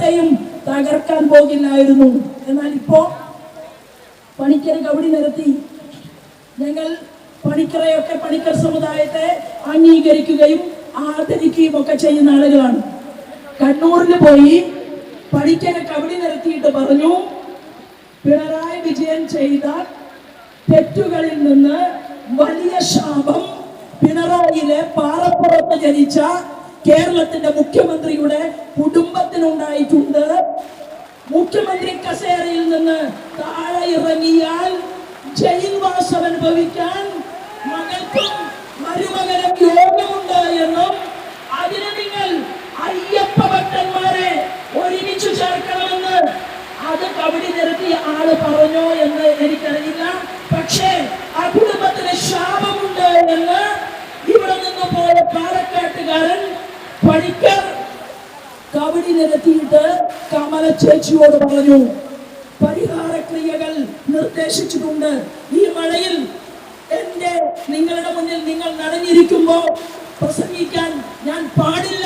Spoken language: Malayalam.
കുടുംബത്തെയും തകർക്കാൻ പോകില്ലായിരുന്നു. എന്നാൽ ഇപ്പോ പണിക്കർ കബഡി നിരത്തി. ഞങ്ങൾ പണിക്കരെയൊക്കെ, പണിക്കർ സമുദായത്തെ അംഗീകരിക്കുകയും ആദരിക്കുകയും ഒക്കെ ചെയ്യുന്ന ആളുകളാണ്. കണ്ണൂരിൽ പോയി പണിക്കരെ കബഡി നിരത്തിയിട്ട് പറഞ്ഞു, പിണറായി വിജയൻ ചെയ്ത തെറ്റുകളിൽ നിന്ന് വലിയ ശാപം പിണറായിയിലെ പാറപ്പുറത്ത് ജനിച്ച കേരളത്തിന്റെ മുഖ്യമന്ത്രിയുടെ കുടുംബത്തിനുണ്ടായിട്ടുണ്ട്. മുഖ്യമന്ത്രി കസേരയിൽ നിന്ന് താഴെ ഇറങ്ങിയാൽ ജയിൽവാസം അനുഭവിക്കാൻ മകൾക്കും മരുമകനും യോഗമുണ്ട് എന്നും അതിന് നിങ്ങൾ അയ്യപ്പ ഭക്തന്മാരെ ഒരുമിച്ച് ചേർക്കണമെന്ന് അത് കബഡി നിരത്തിയ ആള് പറഞ്ഞോ എന്ന് എനിക്കറിയില്ല. പക്ഷേ ആ കുടുംബത്തിന് ശാപമുണ്ട് എന്ന് ഇവിടെ നിന്ന് പോയ പാലക്കാട്ടുകാരൻ പണിക്കർ കബഡി നിരത്തിയിട്ട് കമല ചേച്ചിയോട് പറഞ്ഞു. പരിഹാര ക്രിയകൾ നിർദ്ദേശിച്ചിട്ടുണ്ട്. ഈ മഴയിൽ നിങ്ങളുടെ മുന്നിൽ നിങ്ങൾ നനഞ്ഞിരിക്കുമ്പോ പ്രസംഗിക്കാൻ ഞാൻ പാടില്ല